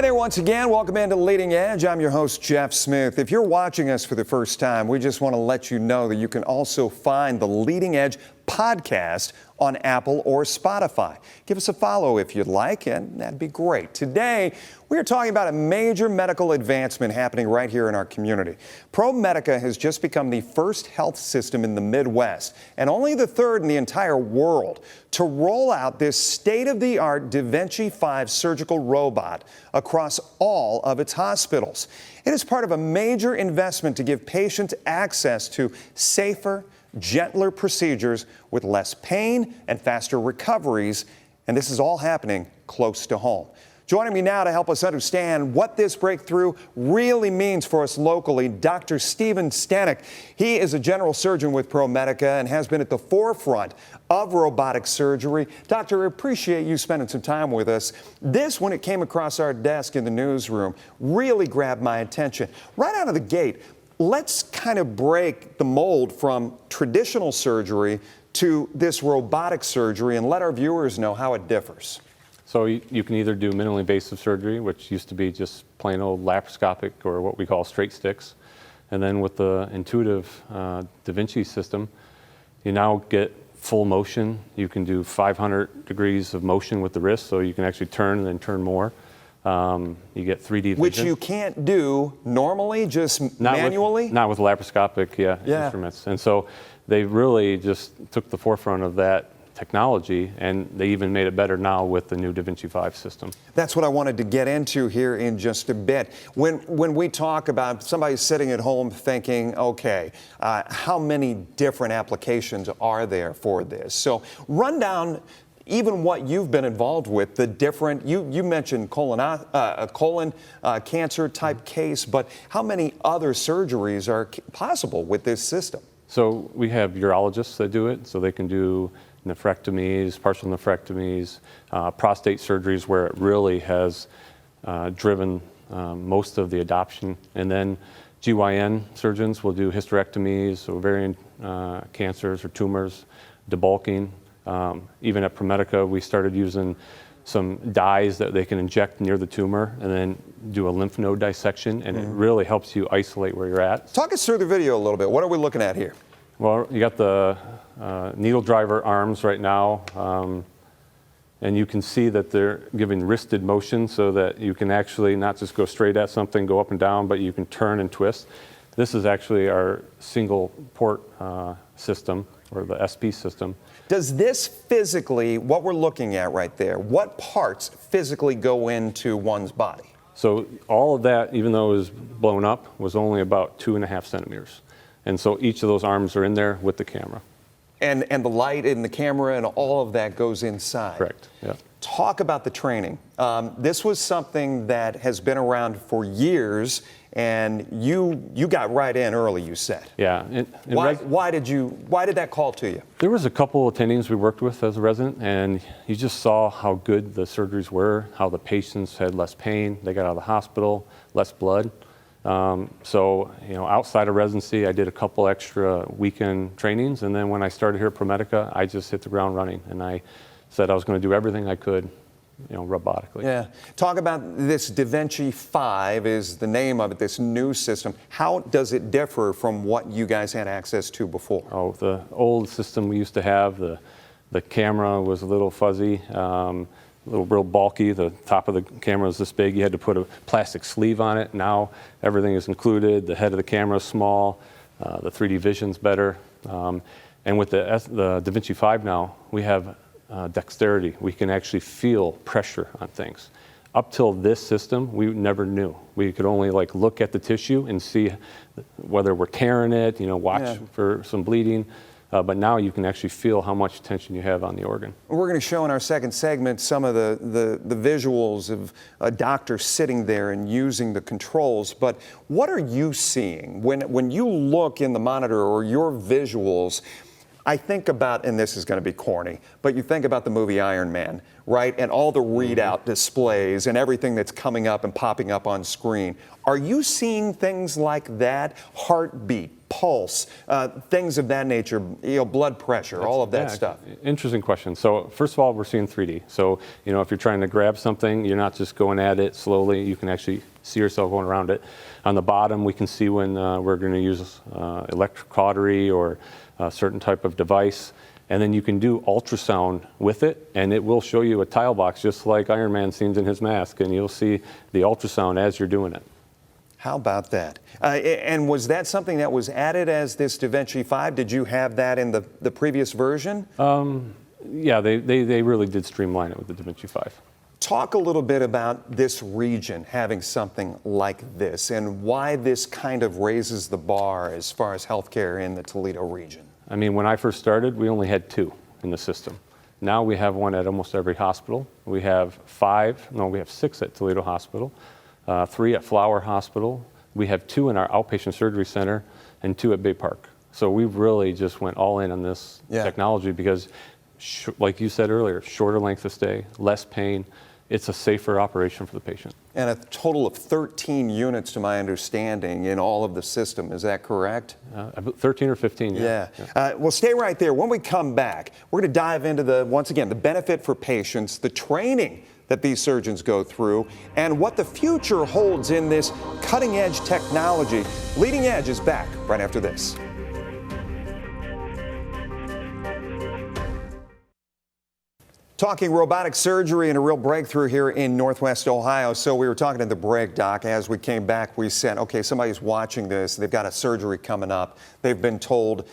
Hi there once again. Welcome into Leading Edge. I'm your host, Jeff Smith. If you're watching us for the first time, we just want to let you know that you can also find the Leading Edge podcast on Apple or Spotify. Give us a follow if you'd like, and that'd be great. Today, we are talking about a major medical advancement happening right here in our community. ProMedica has just become the first health system in the Midwest, and only the third in the entire world, to roll out this state-of-the-art Da Vinci 5 surgical robot across all of its hospitals. It is part of a major investment to give patients access to safer, gentler procedures with less pain and faster recoveries, and this is all happening close to home. Joining me now to help us understand what this breakthrough really means for us locally, Dr. Steven Stanek. He is a general surgeon with ProMedica and has been at the forefront of robotic surgery. Doctor, I appreciate you spending some time with us. This, when it came across our desk in the newsroom, really grabbed my attention. Right out of the gate, let's kind of break the mold from traditional surgery to this robotic surgery and let our viewers know how it differs. So you can either do minimally invasive surgery, which used to be just plain old laparoscopic or what we call straight sticks. And then with the intuitive Da Vinci system, you now get full motion. You can do 500 degrees of motion with the wrist, so you can actually turn and then turn more. You get 3D vision. Which you can't do normally, just manually? Not with laparoscopic instruments. And so they really just took the forefront of that technology, and they even made it better now with the new Da Vinci 5 system. That's what I wanted to get into here in just a bit. When we talk about somebody sitting at home thinking, okay, how many different applications are there for this? So run down even what you've been involved with, the different, you mentioned colon cancer type case, but how many other surgeries are possible with this system? So we have urologists that do it, so they can do nephrectomies, partial nephrectomies, prostate surgeries where it really has driven most of the adoption. And then GYN surgeons will do hysterectomies, ovarian cancers or tumors, debulking. Even at ProMedica, we started using some dyes that they can inject near the tumor and then do a lymph node dissection, and it really helps you isolate where you're at. Talk us through the video a little bit. What are we looking at here? Well, you got the needle driver arms right now, and you can see that they're giving wristed motion so that you can actually not just go straight at something, go up and down, but you can turn and twist. This is actually our single port system, or the SP system. Does this physically, what we're looking at right there, what parts physically go into one's body? So all of that, even though it was blown up, was only about 2.5 centimeters. And so each of those arms are in there with the camera. And the light and the camera and all of that goes inside. Correct, yeah. Talk about the training. This was something that has been around for years, and you got right in early, you said. Yeah. Why did that call to you? There was a couple of attendings we worked with as a resident, and you just saw how good the surgeries were, how the patients had less pain, they got out of the hospital, less blood. So, outside of residency, I did a couple extra weekend trainings, and then when I started here at ProMedica, I just hit the ground running, and I said I was going to do everything I could, robotically. Yeah. Talk about this Da Vinci 5 is the name of it, this new system. How does it differ from what you guys had access to before? Oh, the old system we used to have, the camera was a little fuzzy. Real bulky. The top of the camera was this big. You had to put a plastic sleeve on it. Now everything is included. The head of the camera is small. The 3D vision's better. And with the Da Vinci 5 now, we have dexterity. We can actually feel pressure on things. Up till this system, we never knew. We could only look at the tissue and see whether we're tearing it, watch for some bleeding. But now you can actually feel how much tension you have on the organ. We're going to show in our second segment some of the visuals of a doctor sitting there and using the controls. But what are you seeing when you look in the monitor or your visuals? I think about, and this is going to be corny, but you think about the movie Iron Man, right? And all the readout displays and everything that's coming up and popping up on screen. Are you seeing things like that? Heartbeat, pulse, things of that nature, blood pressure, all of that stuff? Interesting question. So first of all, we're seeing 3D. So, if you're trying to grab something, you're not just going at it slowly. You can actually see yourself going around it. On the bottom, we can see when we're going to use electric cautery or a certain type of device. And then you can do ultrasound with it, and it will show you a tile box just like Iron Man seems in his mask, and you'll see the ultrasound as you're doing it. How about that? And was that something that was added as this DaVinci 5? Did you have that in the previous version? Yeah, they really did streamline it with the DaVinci 5. Talk a little bit about this region having something like this and why this kind of raises the bar as far as healthcare in the Toledo region. I mean, when I first started, we only had 2 in the system. Now we have 1 at almost every hospital. We have 6 at Toledo Hospital, 3 at Flower Hospital. We have 2 in our outpatient surgery center and 2 at Bay Park. So we've really just went all in on this technology because, like you said earlier, shorter length of stay, less pain. It's a safer operation for the patient. And a total of 13 units, to my understanding, in all of the system. Is that correct? 13 or 15, yeah. Well, stay right there. When we come back, we're going to dive into once again, the benefit for patients, the training that these surgeons go through, and what the future holds in this cutting-edge technology. Leading Edge is back right after this. Talking robotic surgery and a real breakthrough here in Northwest Ohio. So we were talking at the break, Doc. As we came back, we said, okay, somebody's watching this. They've got a surgery coming up. They've been told,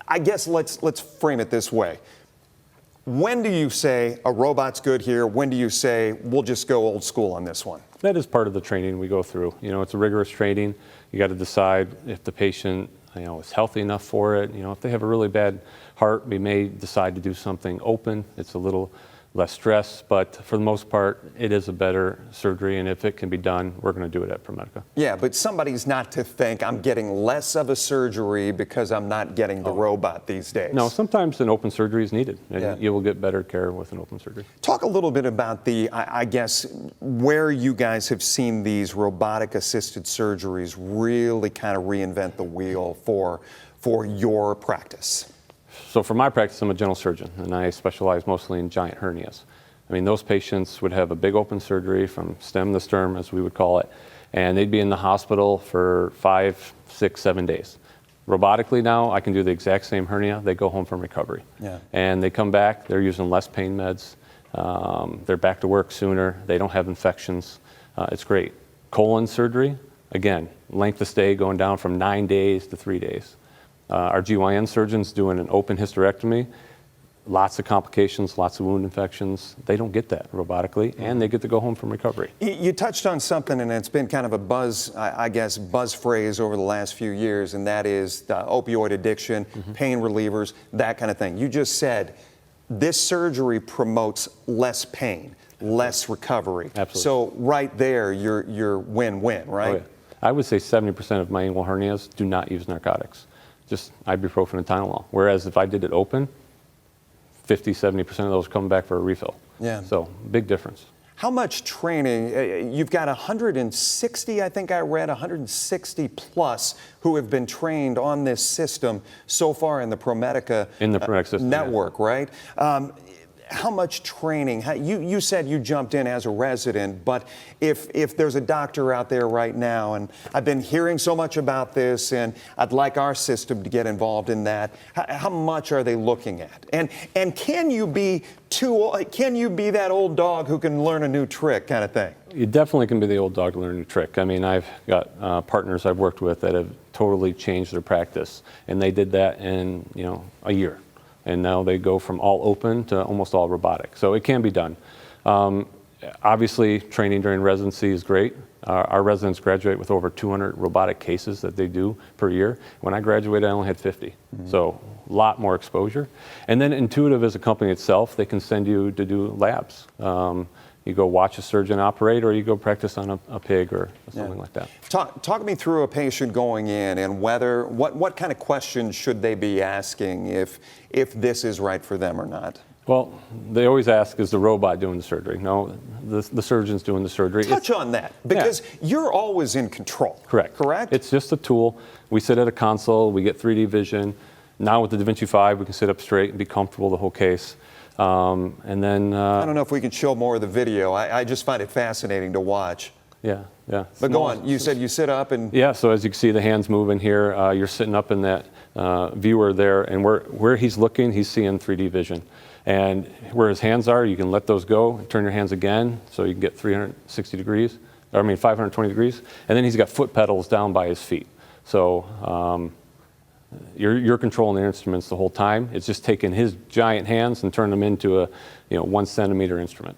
I guess let's frame it this way. When do you say a robot's good here? When do you say we'll just go old school on this one? That is part of the training we go through. It's a rigorous training. You got to decide if the patient, is healthy enough for it. If they have a really bad heart, we may decide to do something open. It's a little less stress, but for the most part, it is a better surgery, and if it can be done, we're going to do it at ProMedica. Yeah, but somebody's not to think I'm getting less of a surgery because I'm not getting the robot these days. No, sometimes an open surgery is needed, and you will get better care with an open surgery. Talk a little bit about I guess, where you guys have seen these robotic-assisted surgeries really kind of reinvent the wheel for your practice. So for my practice, I'm a general surgeon, and I specialize mostly in giant hernias. I mean, those patients would have a big open surgery from stem to sternum, as we would call it, and they'd be in the hospital for 5, 6, 7 days. Robotically now, I can do the exact same hernia. They go home from recovery. And they come back, they're using less pain meds. They're back to work sooner. They don't have infections. It's great. Colon surgery, again, length of stay going down from 9 days to 3 days. Our GYN surgeons doing an open hysterectomy, lots of complications, lots of wound infections. They don't get that robotically, and they get to go home from recovery. You touched on something, and it's been kind of a buzz phrase over the last few years, and that is the opioid addiction, pain relievers, that kind of thing. You just said this surgery promotes less pain, less recovery. Absolutely. So right there, you're win-win, right? Oh, yeah. I would say 70% of my inguinal hernias do not use narcotics. Just ibuprofen and Tylenol. Whereas if I did it open, 50, 70% of those come back for a refill. So big difference. How much training? You've got 160, I think I read, 160 plus who have been trained on this system so far in the ProMedica system, network, right? How much training? You said you jumped in as a resident, but if there's a doctor out there right now, and I've been hearing so much about this, and I'd like our system to get involved in that, how much are they looking at? And can you be that old dog who can learn a new trick kind of thing? You definitely can be the old dog to learn a new trick. I mean, I've got partners I've worked with that have totally changed their practice, and they did that in a year. And now they go from all open to almost all robotic. So it can be done. Obviously, training during residency is great. Our residents graduate with over 200 robotic cases that they do per year. When I graduated, I only had 50. So a lot more exposure. And then Intuitive as a company itself, they can send you to do labs. You go watch a surgeon operate, or you go practice on a pig or something like that. Talk me through a patient going in and what kind of questions should they be asking if this is right for them or not? Well, they always ask, is the robot doing the surgery? No, the surgeon's doing the surgery. Touch on that, because you're always in control. Correct. Correct? It's just a tool. We sit at a console, we get 3D vision. Now with the Da Vinci 5, we can sit up straight and be comfortable the whole case. And then... I don't know if we can show more of the video. I just find it fascinating to watch. Yeah. But go on. You said you sit up and... Yeah, so as you can see the hands moving here, you're sitting up in that viewer there, and where he's looking, he's seeing 3D vision. And where his hands are, you can let those go, turn your hands again, so you can get 520 degrees. And then he's got foot pedals down by his feet. So you're controlling the instruments the whole time. It's just taking his giant hands and turning them into a 1 centimeter instrument.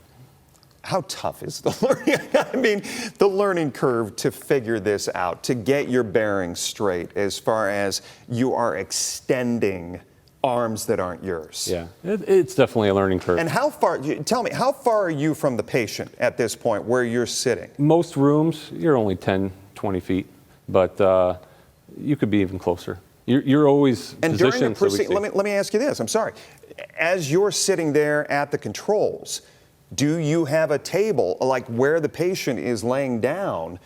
How tough is the learning? I mean, the learning curve to figure this out, to get your bearings straight as far as you are extending arms that aren't yours. Yeah, it's definitely a learning curve. And how far, tell me, how far are you from the patient at this point where you're sitting? Most rooms, you're only 10, 20 feet, but you could be even closer. You're always and positioned. During the proceeding, let me ask you this, I'm sorry. As you're sitting there at the controls, do you have a table, like where the patient is laying down?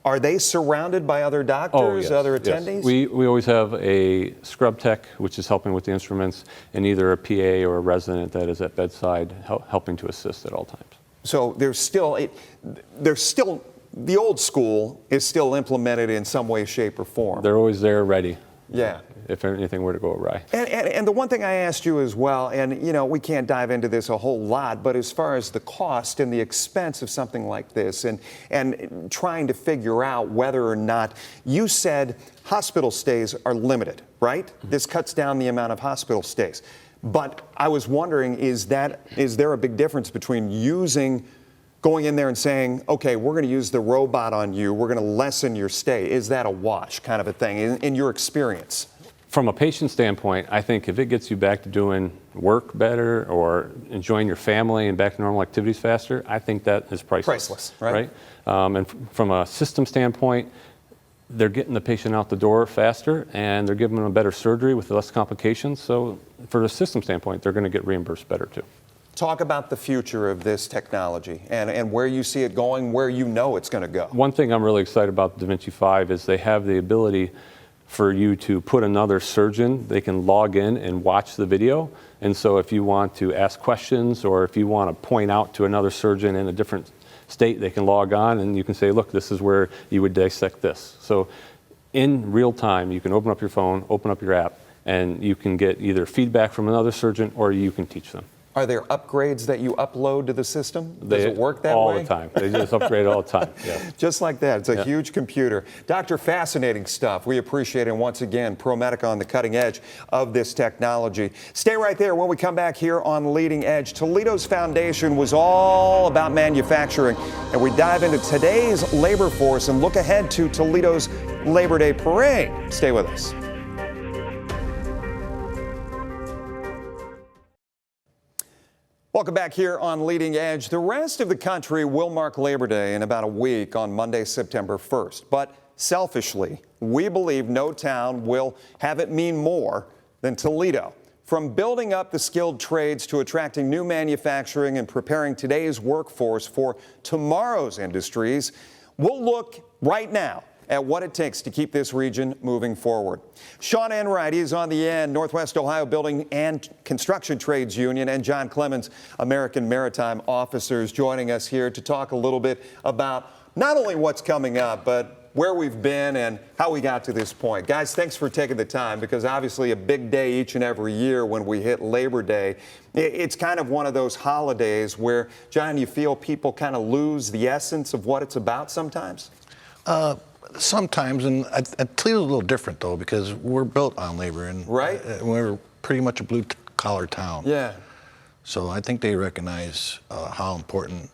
Are they surrounded by other doctors, other attendees? Yes. We always have a scrub tech, which is helping with the instruments, and either a PA or a resident that is at bedside helping to assist at all times. So there's still, the old school is still implemented in some way, shape, or form. They're always there ready. Yeah. If anything were to go awry. And the one thing I asked you as well, and we can't dive into this a whole lot, but as far as the cost and the expense of something like this and trying to figure out whether or not, you said hospital stays are limited, right? Mm-hmm. This cuts down the amount of hospital stays. But I was wondering, is there a big difference between going in there and saying, okay, we're going to use the robot on you, we're going to lessen your stay? Is that a wash kind of a thing in your experience? From a patient standpoint, I think if it gets you back to doing work better or enjoying your family and back to normal activities faster, I think that is priceless. Priceless, right? And from a system standpoint, they're getting the patient out the door faster and they're giving them a better surgery with less complications. So for the system standpoint, they're going to get reimbursed better too. Talk about the future of this technology and where you see it going, where you know it's going to go. One thing I'm really excited about the Da Vinci 5 is they have the ability for you to put another surgeon. They can log in and watch the video. And so if you want to ask questions or if you want to point out to another surgeon in a different state, they can log on and you can say, look, this is where you would dissect this. So in real time, you can open up your phone, open up your app, and you can get either feedback from another surgeon or you can teach them. Are there upgrades that you upload to the system? Does it work that way? All the time. They just upgrade all the time. Yeah. Just like that. It's a huge computer. Doctor, fascinating stuff. We appreciate it. And once again, ProMedica on the cutting edge of this technology. Stay right there. When we come back here on Leading Edge, Toledo's foundation was all about manufacturing. And we dive into today's labor force and look ahead to Toledo's Labor Day parade. Stay with us. Welcome back here on Leading Edge. The rest of the country will mark Labor Day in about a week on Monday, September 1st. But selfishly, we believe no town will have it mean more than Toledo. From building up the skilled trades to attracting new manufacturing and preparing today's workforce for tomorrow's industries, we'll look right now at what it takes to keep this region moving forward. Sean Enright is on the end, Northwest Ohio Building and Construction Trades Union, and John Clemens, American Maritime Officers, joining us here to talk a little bit about not only what's coming up, but where we've been and how we got to this point. Guys, thanks for taking the time, because obviously a big day each and every year when we hit Labor Day. It's kind of one of those holidays where, John, you feel people kind of lose the essence of what it's about sometimes? Sometimes, and Toledo's a little different though, because we're built on labor, and right? We're pretty much a blue-collar town. Yeah. So I think they recognize how important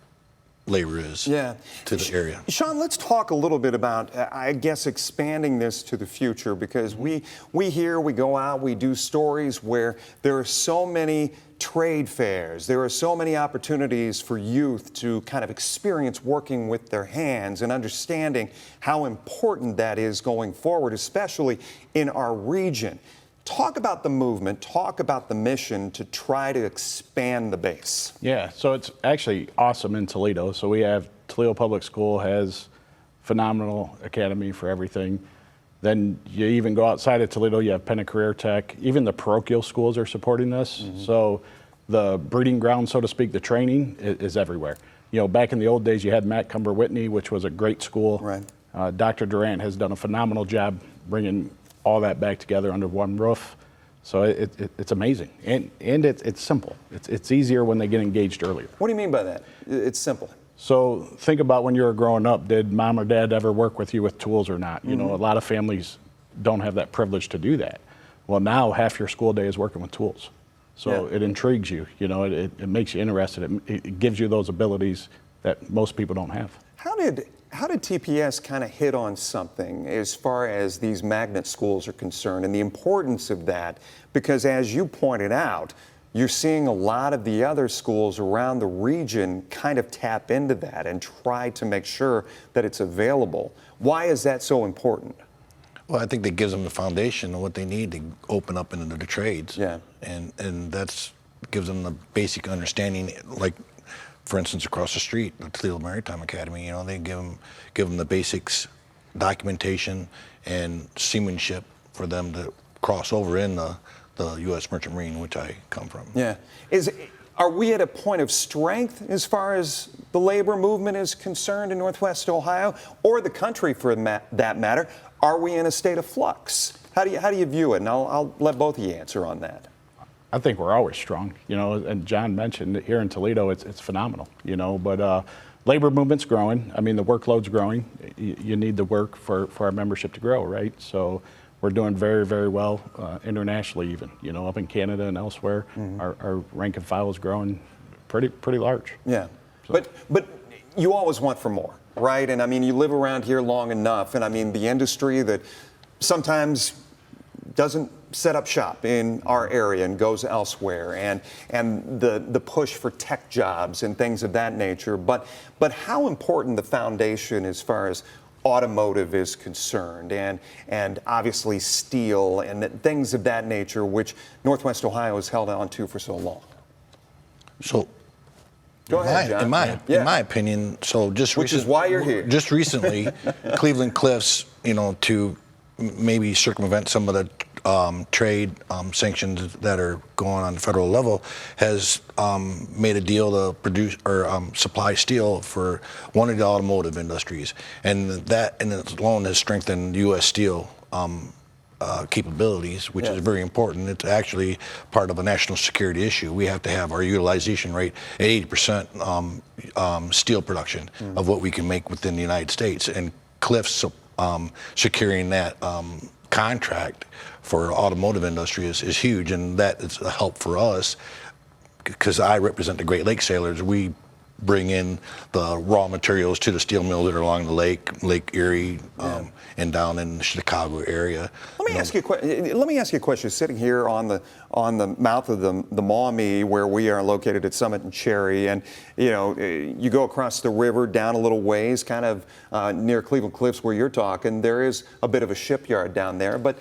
labor is to the area. Sean, let's talk a little bit about, I guess, expanding this to the future, because we go out, we do stories where there are so many trade fairs, there are so many opportunities for youth to kind of experience working with their hands and understanding how important that is going forward, especially in our region. Talk about the movement, talk about the mission to try to expand the base. Yeah, so it's actually awesome in Toledo. So we have Toledo Public School has phenomenal academy for everything. Then you even go outside of Toledo, you have Penn Career Tech. Even the parochial schools are supporting this. So the breeding ground, so to speak, the training is everywhere. You know, back in the old days, you had Matt Cumber Whitney, which was a great school. Right. Dr. Durant has done a phenomenal job bringing all that back together under one roof. So it's amazing, and it's simple. It's easier when they get engaged earlier. What do you mean by that? It's simple. So think about when you were growing up, did mom or dad ever work with you with tools or not? You know, a lot of families don't have that privilege to do that. Well, now half your school day is working with tools. So it intrigues you, you know, it makes you interested. It gives you those abilities that most people don't have. How did TPS kind of hit on something as far as these magnet schools are concerned and the importance of that? Because as you pointed out, you're seeing a lot of the other schools around the region kind of tap into that and try to make sure that it's available. Why is that so important? Well, I think that gives them the foundation of what they need to open up into the trades. Yeah. And that's gives them the basic understanding, like, for instance, across the street, the Toledo Maritime Academy, you know, they give them the basics, documentation, and seamanship for them to cross over in the U.S. Merchant Marine, which I come from. Yeah. Are we at a point of strength as far as the labor movement is concerned in Northwest Ohio, or the country for that matter? Are we in a state of flux? How do you view it? And I'll let both of you answer on that. I think we're always strong, you know, and John mentioned here in Toledo, it's phenomenal, you know, but labor movement's growing. I mean, the workload's growing. You need the work for our membership to grow, right? So we're doing very, very well internationally even, you know, up in Canada and elsewhere. Our rank and file is growing pretty large. Yeah, So. but you always want for more, right? And I mean, you live around here long enough, and I mean, the industry that sometimes doesn't set up shop in our area and goes elsewhere, and the push for tech jobs and things of that nature. But how important the foundation as far as automotive is concerned, and obviously steel and things of that nature, which Northwest Ohio has held on to for so long. So, Go ahead, John. in my opinion, so which is why you're here. Just recently, Cleveland Cliffs, you know, to maybe circumvent some of the trade sanctions that are going on the federal level, has made a deal to produce or supply steel for one of the automotive industries, and that in its alone has strengthened U.S. Steel capabilities, which is very important. It's actually part of a national security issue. We have to have our utilization rate at 80% steel production of what we can make within the United States, and Cliffs securing that contract for automotive industry is huge, and that is a help for us because I represent the Great Lakes sailors. We bring in the raw materials to the steel mills that are along the Lake Erie, and down in the Chicago area. Let me ask you a question. Sitting here on the mouth of the Maumee, where we are located at Summit and Cherry, and you know, you go across the river down a little ways, kind of near Cleveland Cliffs, where you're talking. There is a bit of a shipyard down there, but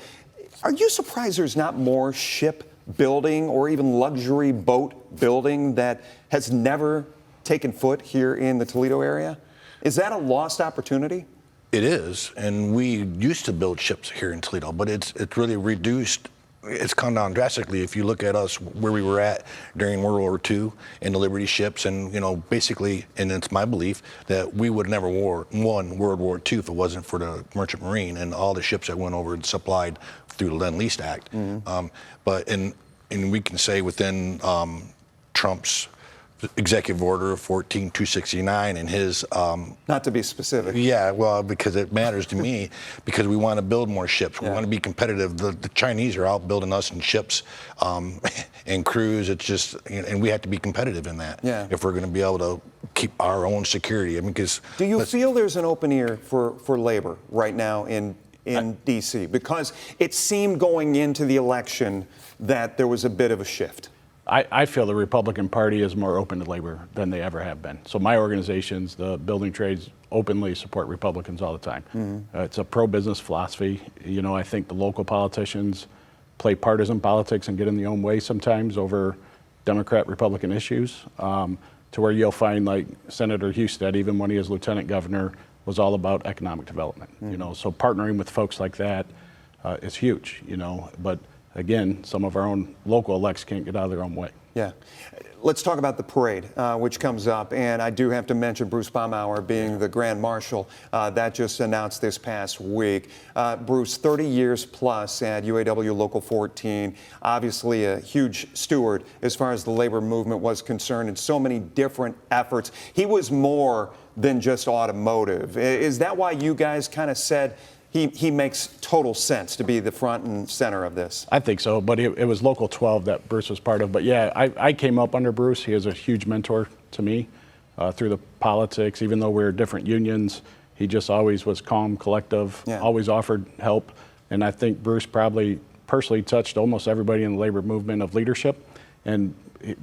are you surprised there's not more ship building or even luxury boat building that has never taken foot here in the Toledo area? Is that a lost opportunity? It is, and we used to build ships here in Toledo, but it's really reduced. It's come down drastically. If you look at us where we were at during World War II in the Liberty ships, and you know, basically, and it's my belief that we would never won World War II if it wasn't for the Merchant Marine and all the ships that went over and supplied through the Lend-Lease Act. But we can say within Trump's Executive Order 14269 and his not to be specific. Yeah, well, because it matters to me, because we want to build more ships. We want to be competitive. The Chinese are out building us in ships and crews. It's just, and we have to be competitive in that if we're going to be able to keep our own security. I mean, because do you feel there's an open ear for labor right now in D.C.? Because it seemed going into the election that there was a bit of a shift. I feel the Republican Party is more open to labor than they ever have been. So my organizations, the building trades, openly support Republicans all the time. It's a pro-business philosophy. You know, I think the local politicians play partisan politics and get in their own way sometimes over Democrat, Republican issues, to where you'll find like Senator Husted, even when he was lieutenant governor, was all about economic development. You know, so partnering with folks like that is huge. You know, but again, some of our own local elects can't get out of their own way. Yeah. Let's talk about the parade, which comes up. And I do have to mention Bruce Baumauer being the Grand Marshal. That just announced this past week. Bruce, 30 years plus at UAW Local 14, obviously a huge steward as far as the labor movement was concerned in so many different efforts. He was more than just automotive. Is that why you guys kind of said, he makes total sense to be the front and center of this? I think so, but it was Local 12 that Bruce was part of. But yeah, I came up under Bruce. He was a huge mentor to me through the politics. Even though we were different unions, he just always was calm, collective, always offered help. And I think Bruce probably personally touched almost everybody in the labor movement of leadership. And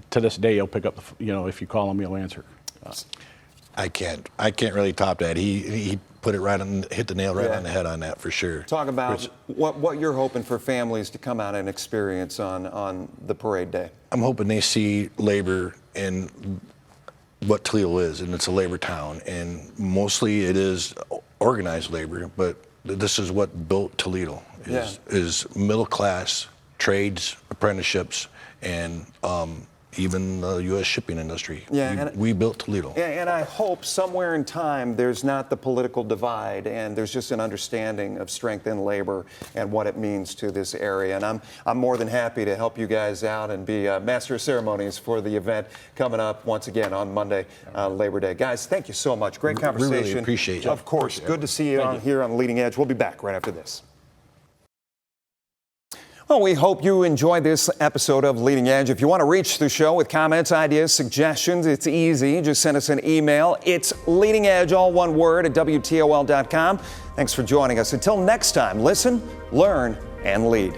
to this day, he'll pick up, if you call him, he'll answer. I can't really top that. He put it right on, hit the nail right on the head on that for sure. Talk about what you're hoping for families to come out and experience on the parade day. I'm hoping they see labor in what Toledo is, and it's a labor town, and mostly it is organized labor, but this is what built Toledo, is middle class, trades, apprenticeships, and even the U.S. shipping industry. We built Toledo. And I hope somewhere in time there's not the political divide and there's just an understanding of strength in labor and what it means to this area. And I'm more than happy to help you guys out and be master of ceremonies for the event coming up once again on Monday, Labor Day. Guys, thank you so much. Great conversation. We really appreciate it. Of course. Good to see you here on Leading Edge. We'll be back right after this. Well, we hope you enjoyed this episode of Leading Edge. If you want to reach the show with comments, ideas, suggestions, it's easy. Just send us an email. It's leadingedge, all one word, at WTOL.com. Thanks for joining us. Until next time, listen, learn, and lead.